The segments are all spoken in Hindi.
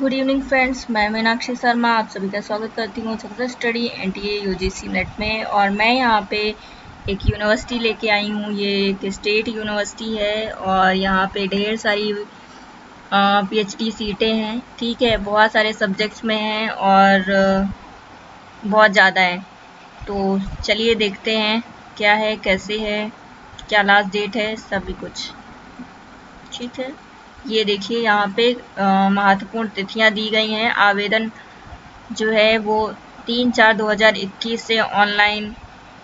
गुड इवनिंग फ्रेंड्स, मैं मीनाक्षी शर्मा आप सभी का स्वागत करती हूँ success study NTA UGC net में। और मैं यहाँ पे एक यूनिवर्सिटी लेके आई हूँ। ये एक स्टेट यूनिवर्सिटी है और यहाँ पे ढेर सारी पीएचडी सीटें हैं। ठीक है, बहुत सारे सब्जेक्ट्स में हैं और बहुत ज़्यादा है। तो चलिए देखते हैं क्या है, कैसे है, क्या लास्ट डेट है, सभी कुछ। ठीक है, ये देखिए यहाँ पे महत्वपूर्ण तिथियां दी गई हैं। आवेदन जो है वो 3/4/2021 से ऑनलाइन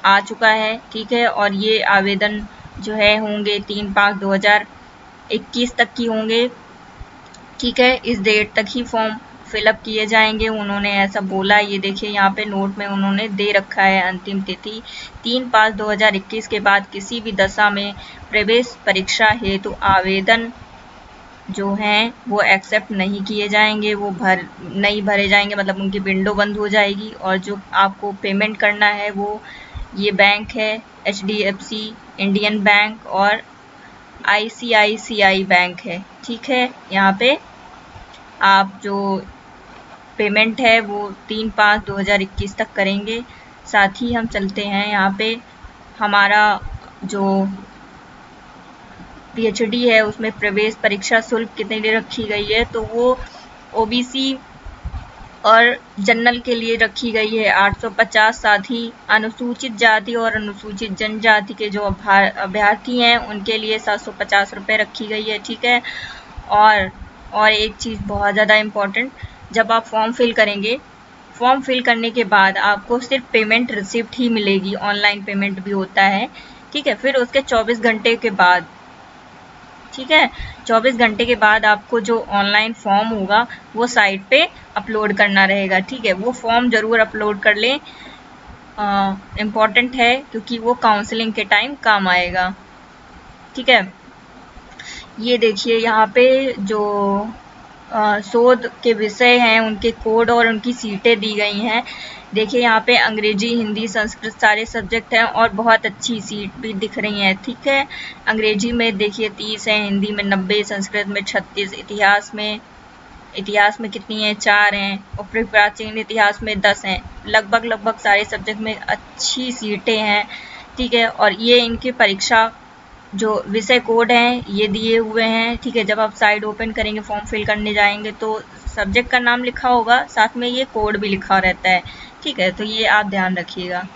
आ चुका है। ठीक है, और ये आवेदन जो है होंगे 3/5/2021 तक की होंगे। ठीक है, इस डेट तक ही फॉर्म फिलअप किए जाएंगे, उन्होंने ऐसा बोला। ये देखिए यहाँ पे नोट में उन्होंने दे रखा है अंतिम तिथि 3/5/2021 के बाद किसी भी दशा में प्रवेश परीक्षा हेतु आवेदन जो हैं वो एक्सेप्ट नहीं किए जाएंगे, वो नहीं भरे जाएंगे, मतलब उनकी विंडो बंद हो जाएगी। और जो आपको पेमेंट करना है वो ये बैंक है HDFC, इंडियन बैंक और ICICI बैंक है। ठीक है, यहाँ पे आप जो पेमेंट है वो 3/5/2021 तक करेंगे। साथ ही हम चलते हैं यहाँ पे हमारा जो PhD है उसमें प्रवेश परीक्षा शुल्क कितनी रखी गई है, तो वो OBC और जनरल के लिए रखी गई है 850। साथ ही अनुसूचित जाति और अनुसूचित जनजाति के जो अभ्यर्थी हैं उनके लिए 750 रुपये रखी गई है। ठीक है, और एक चीज़ बहुत ज़्यादा इम्पोर्टेंट, जब आप फॉर्म फिल करेंगे, फॉर्म फिल करने के बाद आपको सिर्फ पेमेंट रिसिप्ट ही मिलेगी, ऑनलाइन पेमेंट भी होता है। ठीक है, फिर उसके 24 घंटे के बाद, ठीक है, 24 घंटे के बाद आपको जो ऑनलाइन फॉर्म होगा वो साइट पे अपलोड करना रहेगा। ठीक है, वो फॉर्म ज़रूर अपलोड कर लें, इम्पॉर्टेंट है क्योंकि वो काउंसलिंग के टाइम काम आएगा। ठीक है, ये देखिए यहाँ पे जो शोध के विषय हैं उनके कोड और उनकी सीटें दी गई हैं। देखिए यहाँ पे अंग्रेजी, हिंदी, संस्कृत सारे सब्जेक्ट हैं और बहुत अच्छी सीट भी दिख रही हैं। ठीक है, अंग्रेजी में देखिए 30 है, हिंदी में 90, संस्कृत में 36, इतिहास में कितनी है, 4 हैं, और प्राचीन इतिहास में 10 हैं। लगभग सारे सब्जेक्ट में अच्छी सीटें हैं। ठीक है, और ये इनकी परीक्षा जो विषय कोड हैं ये दिए हुए हैं। ठीक है, जब आप साइट ओपन करेंगे, फॉर्म फिल करने जाएंगे तो सब्जेक्ट का नाम लिखा होगा, साथ में ये कोड भी लिखा रहता है। ठीक है, तो ये आप ध्यान रखिएगा।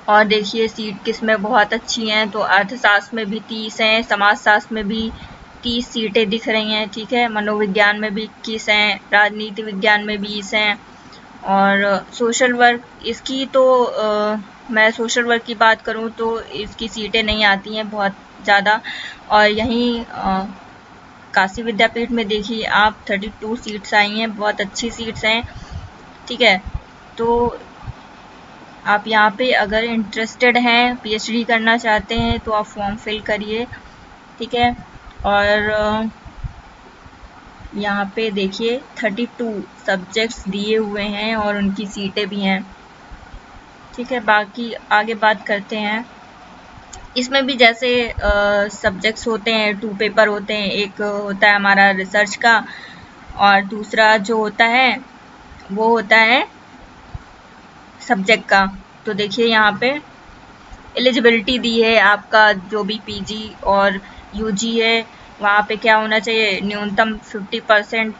और देखिए सीट किस में बहुत अच्छी हैं, तो अर्थशास्त्र में भी 30 हैं, समाजशास्त्र में भी 30 सीटें दिख रही हैं। ठीक है, मनोविज्ञान में भी 21 हैं, राजनीति विज्ञान में 20 हैं, और सोशल वर्क इसकी तो मैं सोशल वर्क की बात करूं तो इसकी सीटें नहीं आती हैं बहुत ज़्यादा। और यहीं काशी विद्यापीठ में देखिए आप 32 सीट्स आई हैं, बहुत अच्छी सीट्स हैं। ठीक है, तो आप यहाँ पे अगर इंटरेस्टेड हैं, PhD करना चाहते हैं तो आप फॉर्म फिल करिए। ठीक है, और यहाँ पे देखिए 32 सब्जेक्ट्स दिए हुए हैं और उनकी सीटें भी हैं। ठीक है, बाकी आगे बात करते हैं। इसमें भी जैसे सब्जेक्ट्स होते हैं, 2 पेपर होते हैं, एक होता है हमारा रिसर्च का और दूसरा जो होता है वो होता है सब्जेक्ट का। तो देखिए यहाँ पे एलिजिबिलिटी दी है, आपका जो भी PG और UG है वहाँ पे क्या होना चाहिए, न्यूनतम 50%,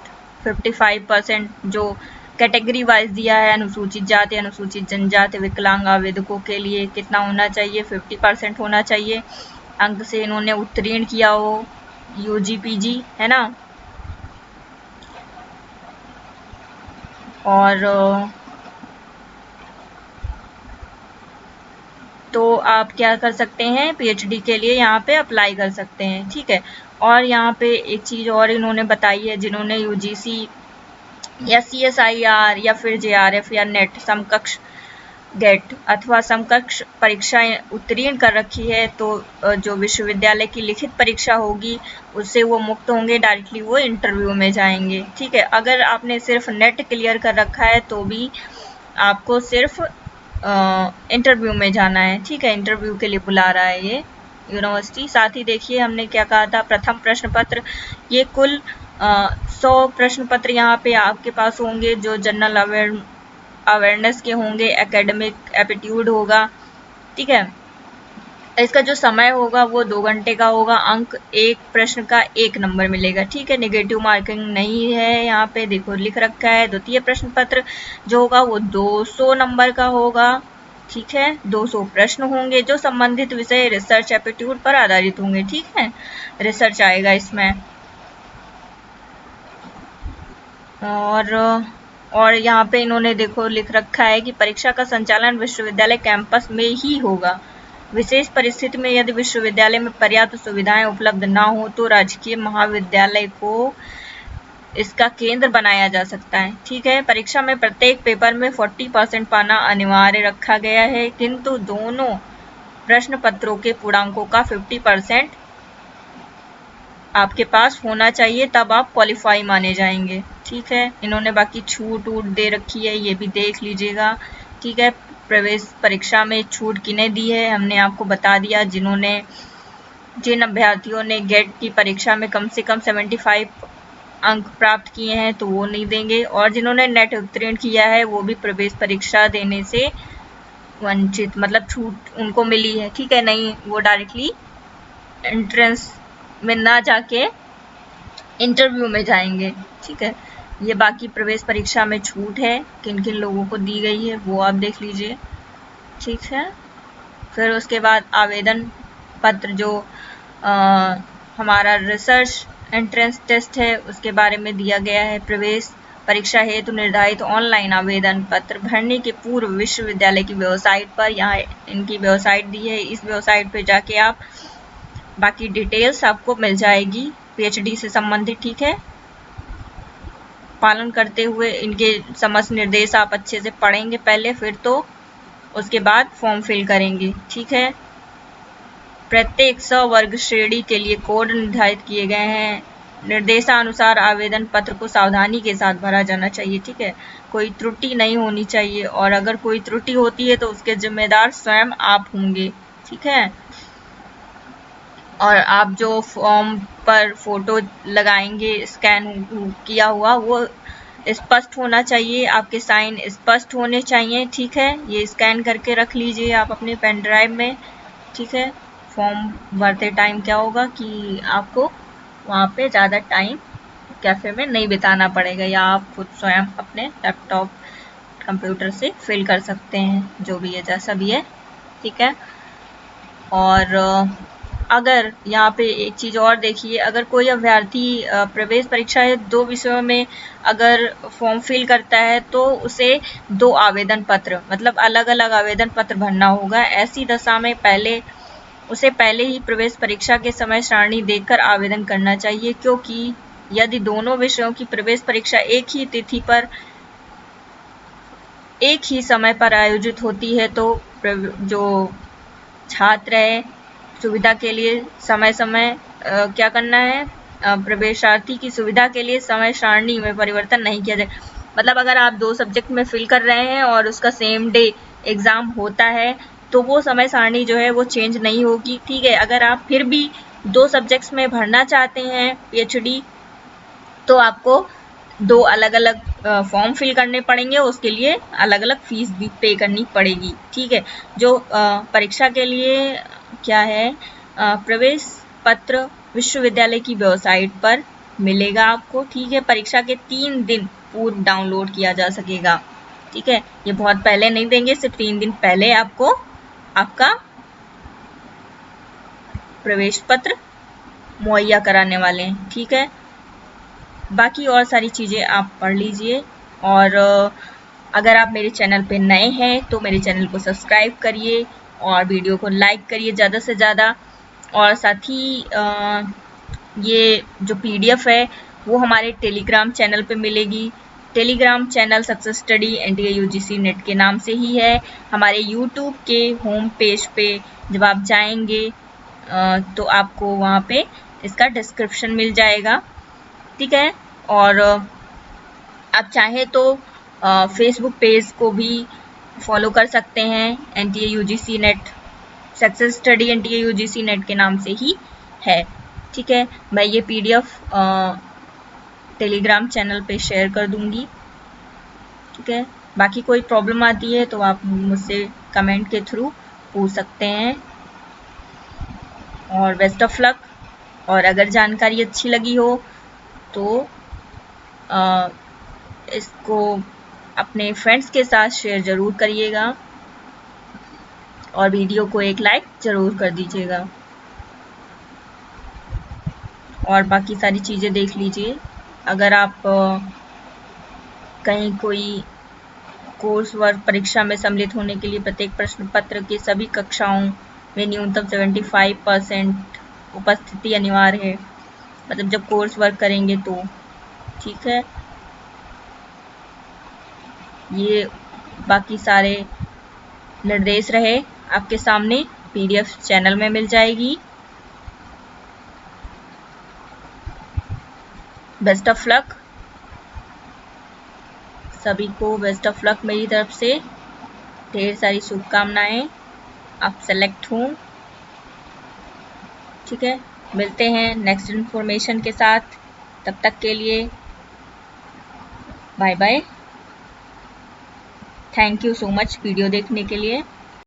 55% जो कैटेगरी वाइज दिया है, अनुसूचित जाति, अनुसूचित जनजाति, विकलांग आवेदकों के लिए कितना होना चाहिए, 50% होना चाहिए। अंक से इन्होंने उत्तीर्ण किया हो, UG PG है ना। और तो आप क्या कर सकते हैं, PhD के लिए यहाँ पे अप्लाई कर सकते हैं। ठीक है, और यहाँ पे एक चीज़ और इन्होंने बताई है, जिन्होंने UGC या CSIR या फिर JRF या नेट समकक्ष गेट अथवा समकक्ष परीक्षा उत्तीर्ण कर रखी है, तो जो विश्वविद्यालय की लिखित परीक्षा होगी उससे वो मुक्त होंगे, डायरेक्टली वो इंटरव्यू में जाएंगे। ठीक है, अगर आपने सिर्फ नेट क्लियर कर रखा है तो भी आपको सिर्फ इंटरव्यू में जाना है। ठीक है, इंटरव्यू के लिए बुला रहा है ये यूनिवर्सिटी। साथ ही देखिए हमने क्या कहा था, प्रथम प्रश्न पत्र, ये कुल 100 प्रश्न पत्र यहाँ पे आपके पास होंगे जो जनरल अवेयरनेस के होंगे, एकेडमिक एप्टीट्यूड होगा, ठीक है। इसका जो समय होगा वो 2 घंटे का होगा, अंक एक प्रश्न का 1 नंबर मिलेगा, ठीक है। नेगेटिव मार्किंग नहीं है, यहाँ पे देखो लिख रखा है। द्वितीय प्रश्न पत्र जो होगा वो 200 नंबर का होगा, ठीक है। 200 प्रश्न होंगे जो संबंधित विषय रिसर्च एप्टीट्यूड पर आधारित होंगे, ठीक है। रिसर्च आएगा इसमें। और यहाँ पे इन्होंने देखो लिख रखा है कि परीक्षा का संचालन विश्वविद्यालय कैंपस में ही होगा। विशेष परिस्थिति में यदि विश्वविद्यालय में पर्याप्त सुविधाएं उपलब्ध ना हो तो राजकीय महाविद्यालय को इसका केंद्र बनाया जा सकता है, ठीक है। परीक्षा में प्रत्येक पेपर में 40% पाना अनिवार्य रखा गया है, किंतु दोनों प्रश्न पत्रों के पूर्णांकों का 50% आपके पास होना चाहिए, तब आप क्वालिफाई माने जाएंगे, ठीक है। इन्होंने बाकी छूट दे रखी है, ये भी देख लीजिएगा, ठीक है। प्रवेश परीक्षा में छूट किन्हें दी है हमने आपको बता दिया, जिन अभ्यर्थियों ने गेट की परीक्षा में कम से कम 75 अंक प्राप्त किए हैं तो वो नहीं देंगे, और जिन्होंने नेट उत्तीर्ण किया है वो भी प्रवेश परीक्षा देने से वंचित, मतलब छूट उनको मिली है, ठीक है। नहीं, वो डायरेक्टली एंट्रेंस में ना जाके इंटरव्यू में जाएंगे, ठीक है। ये बाकी प्रवेश परीक्षा में छूट है किन किन लोगों को दी गई है वो आप देख लीजिए, ठीक है। फिर उसके बाद आवेदन पत्र जो हमारा रिसर्च एंट्रेंस टेस्ट है उसके बारे में दिया गया है। प्रवेश परीक्षा हेतु निर्धारित ऑनलाइन आवेदन पत्र भरने के पूर्व विश्वविद्यालय की वेबसाइट पर, यहाँ इनकी वेबसाइट दी है, इस वेबसाइट पे जाके आप बाकी डिटेल्स आपको मिल जाएगी पीएचडी से संबंधित, ठीक है। पालन करते हुए इनके समस्त निर्देश आप अच्छे से पढ़ेंगे पहले, फिर तो उसके बाद फॉर्म फिल करेंगे, ठीक है। प्रत्येक वर्ग श्रेणी के लिए कोड निर्धारित किए गए हैं। निर्देशानुसार आवेदन पत्र को सावधानी के साथ भरा जाना चाहिए, ठीक है। कोई त्रुटि नहीं होनी चाहिए, और अगर कोई त्रुटि होती है तो उसके जिम्मेदार स्वयं आप होंगे, ठीक है। और आप जो फॉर्म पर फोटो लगाएंगे स्कैन किया हुआ वो स्पष्ट होना चाहिए, आपके साइन स्पष्ट होने चाहिए, ठीक है। ये स्कैन करके रख लीजिए आप अपने पेन ड्राइव में, ठीक है। फॉर्म भरते टाइम क्या होगा कि आपको वहाँ पे ज़्यादा टाइम कैफ़े में नहीं बिताना पड़ेगा, या आप खुद स्वयं अपने लैपटॉप कंप्यूटर से फिल कर सकते हैं, जो भी है जैसा भी है, ठीक है। और अगर यहाँ पे एक चीज़ और देखिए, अगर कोई अभ्यर्थी प्रवेश परीक्षा है 2 विषयों में अगर फॉर्म फिल करता है तो उसे 2 आवेदन पत्र, मतलब अलग अलग आवेदन पत्र भरना होगा। ऐसी दशा में उसे पहले ही प्रवेश परीक्षा के समय सारणी देखकर आवेदन करना चाहिए, क्योंकि यदि दोनों विषयों की प्रवेश परीक्षा एक ही तिथि पर एक ही समय पर आयोजित होती है तो जो छात्र है सुविधा के लिए समय क्या करना है, प्रवेशार्थी की सुविधा के लिए समय सारणी में परिवर्तन नहीं किया जाए। मतलब अगर आप 2 सब्जेक्ट में फिल कर रहे हैं और उसका सेम डे एग्ज़ाम होता है तो वो समय सारणी जो है वो चेंज नहीं होगी, ठीक है। अगर आप फिर भी 2 सब्जेक्ट्स में भरना चाहते हैं पीएचडी तो आपको 2 अलग अलग फॉर्म फिल करने पड़ेंगे, उसके लिए अलग अलग फीस भी पे करनी पड़ेगी, ठीक है। जो परीक्षा के लिए क्या है, प्रवेश पत्र विश्वविद्यालय की वेबसाइट पर मिलेगा आपको, ठीक है। परीक्षा के 3 दिन पूर्व डाउनलोड किया जा सकेगा, ठीक है। ये बहुत पहले नहीं देंगे, सिर्फ 3 दिन पहले आपको आपका प्रवेश पत्र मुहैया कराने वाले हैं, ठीक है। बाकी और सारी चीज़ें आप पढ़ लीजिए, और अगर आप मेरे चैनल पे नए हैं तो मेरे चैनल को सब्सक्राइब करिए और वीडियो को लाइक करिए ज़्यादा से ज़्यादा, और साथ ही ये जो PDF है वो हमारे टेलीग्राम चैनल पे मिलेगी। Telegram channel success study NTA UGC net के नाम से ही है। हमारे यूट्यूब के होम पेज पे जब आप जाएंगे तो आपको वहाँ पे इसका डिस्क्रिप्शन मिल जाएगा, ठीक है। और आप चाहें तो फेसबुक पेज को भी फॉलो कर सकते हैं, NTA UGC net success study NTA UGC net के नाम से ही है। ठीक है, मैं ये PDF टेलीग्राम चैनल पे शेयर कर दूंगी। ठीक है, बाकी कोई प्रॉब्लम आती है तो आप मुझसे कमेंट के थ्रू पूछ सकते हैं। और बेस्ट ऑफ लक। और अगर जानकारी अच्छी लगी हो तो इसको अपने फ्रेंड्स के साथ शेयर ज़रूर करिएगा और वीडियो को एक लाइक ज़रूर कर दीजिएगा। और बाकी सारी चीज़ें देख लीजिए। अगर आप कहीं कोई कोर्स वर्क परीक्षा में सम्मिलित होने के लिए प्रत्येक प्रश्न पत्र के सभी कक्षाओं में न्यूनतम 75% उपस्थिति अनिवार्य है, मतलब जब कोर्स वर्क करेंगे तो। ठीक है, ये बाकी सारे निर्देश रहे आपके सामने, PDF चैनल में मिल जाएगी। बेस्ट ऑफ लक सभी को, बेस्ट ऑफ लक मेरी तरफ से, ढेर सारी शुभकामनाएं, आप सेलेक्ट हों। ठीक है, मिलते हैं नेक्स्ट इन्फॉर्मेशन के साथ, तब तक के लिए bye bye. Thank you so much video देखने के लिए।